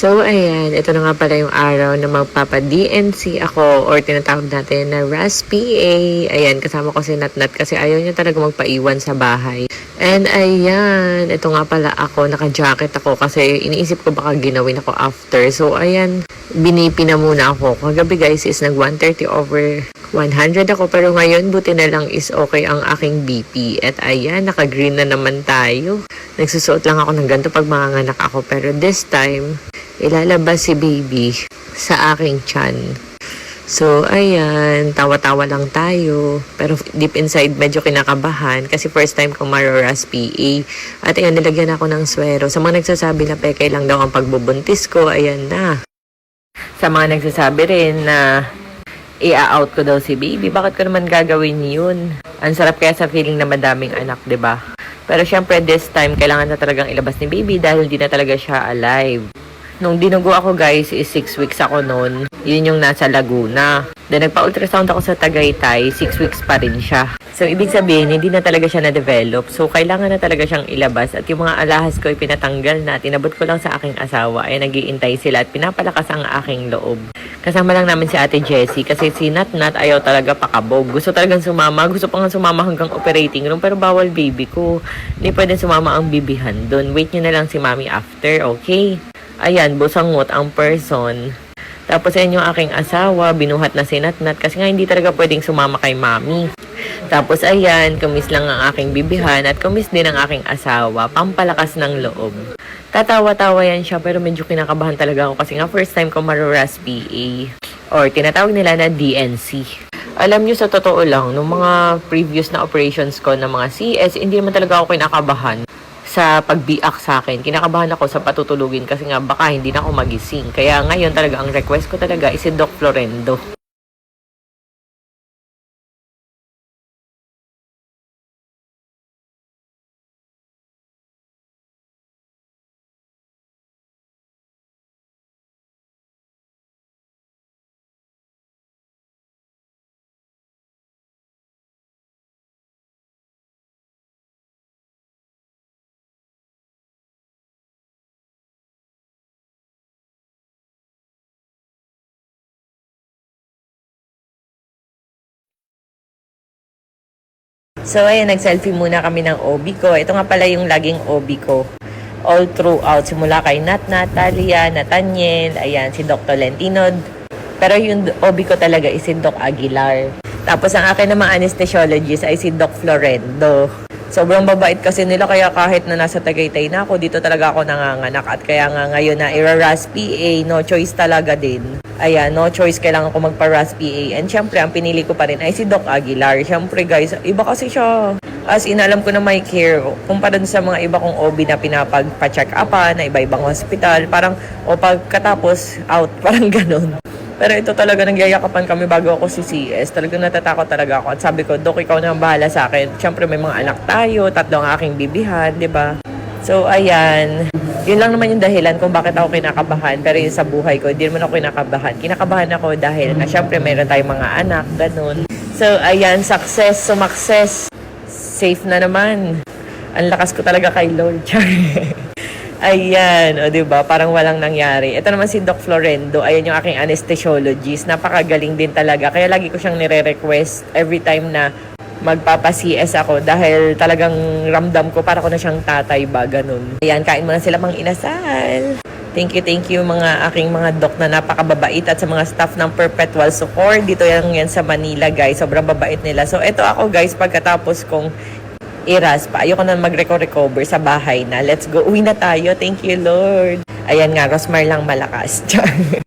So, ayan, ito na nga pala yung araw na magpapa-DNC ako or tinatawag natin na RAS-PA. Ayan, kasama ko si Natnat kasi ayaw niya talaga magpaiwan sa bahay. And ayan, ito nga pala ako, naka-jacket ako kasi iniisip ko baka ginawin ako after. So, ayan, binipi na muna ako. Kagabi guys is nag 130/100 ako pero ngayon buti na lang is okay ang aking BP. At ayan, naka-green na naman tayo. Nagsusuot lang ako ng ganito pag manganganak ako pero this time, ilalabas si baby sa aking tiyan. So, ayan, tawa-tawa lang tayo. Pero deep inside, medyo kinakabahan kasi first time kong maroras PA. At ayan, nilagyan ako ng swero. Sa mga nagsasabi na peke lang daw ang pagbubuntis ko, ayan na. Sa mga nagsasabi rin na i-out ko daw si baby, bakit ko naman gagawin yun? Ang sarap kaya sa feeling na madaming anak, 'di ba? Pero syempre, this time, kailangan na talagang ilabas ni baby dahil di na talaga siya alive. Nung dinugo ako guys, is 6 weeks ako noon. Yun yung nasa Laguna. Then nagpa-ultrasound ako sa Tagaytay, 6 weeks pa rin siya. So ibig sabihin, hindi na talaga siya na-develop. So kailangan na talaga siyang ilabas. At yung mga alahas ko ay pinatanggal na. Tinabot ko lang sa aking asawa. Ay nag-iintay sila at pinapalakas ang aking loob. Kasama lang namin si Ate Jessie kasi si Natnat ayaw talaga pakabog. Gusto talagang sumama. Gusto pa nga sumama hanggang operating room pero bawal baby ko. Hindi pwede sumama ang bibihan doon. Wait nyo na lang si Mami after, okay? Ayan, busangot ang person. Tapos ayan yung aking asawa, binuhat na si Natnat kasi nga hindi talaga pwedeng sumama kay Mami. Tapos ayan, kumis lang ang aking bibihan at kumis din ang aking asawa, pampalakas ng loob. Tatawa-tawa yan siya pero medyo kinakabahan talaga ako kasi nga first time ko maroras PA or tinatawag nila na DNC. Alam nyo sa totoo lang, nung mga previous na operations ko ng mga CS, hindi naman talaga ako kinakabahan sa pagbiak sa akin. Kinakabahan ako sa patutulugin kasi nga baka hindi na ako magising. Kaya ngayon talaga ang request ko talaga is si Doc Florendo. So ayun, nag-selfie muna kami ng OB ko. Ito nga pala yung laging OB ko. All throughout, simula kay Natnat, Talia, Nathaniel, ayan, si Dr. Tolentino. Pero yung OB ko talaga is si Doc Aguilar. Tapos ang akin namang anesthesiologist ay si Doc Florendo. Sobrang babait kasi nila kaya kahit na nasa Tagaytay na ako, dito talaga ako nanganganak. At kaya nga ngayon na i-RAS PA, no choice talaga din. Ayan, no choice, kailangan ko magpa-RAS PA. And syempre, ang pinili ko pa rin ay si Doc Aguilar. Syempre guys, iba kasi siya. As in, alam ko na may care. Kumpara dun sa mga iba kong OB na pinapag-check upan, na iba-ibang hospital. Parang, o pagkatapos, out. Parang ganun. Pero ito talaga, nagyayakapan kami bago ako si CS. Talagang natatakot talaga ako. At sabi ko, Dok, ikaw na ang bahala sa akin. Siyempre, may mga anak tayo. 3 ang aking bibihan, di ba? So, ayan. Yun lang naman yung dahilan kung bakit ako kinakabahan. Pero yun sa buhay ko, hindi naman ako kinakabahan. Kinakabahan ako dahil, siyempre, mayroon tayong mga anak, ganun. So, ayan, success, sumakses. Safe na naman. Ang lakas ko talaga kay Lord. Ayan, o diba? Parang walang nangyari. Ito naman si Doc Florendo. Ayan yung aking anesthesiologist. Napakagaling din talaga. Kaya lagi ko siyang nire-request every time na magpapa-CS ako dahil talagang ramdam ko para ko na siyang tatay ba, ganun. Ayan, kain mo na sila mga inasal. Thank you mga aking mga doc na napakababait at sa mga staff ng Perpetual Support. Dito yan sa Manila, guys. Sobrang babait nila. So, ito ako, guys, pagkatapos kong iras pa. Ayoko na mag-recover sa bahay na. Let's go. Uwi na tayo. Thank you, Lord. Ayan nga, Rosmar lang malakas.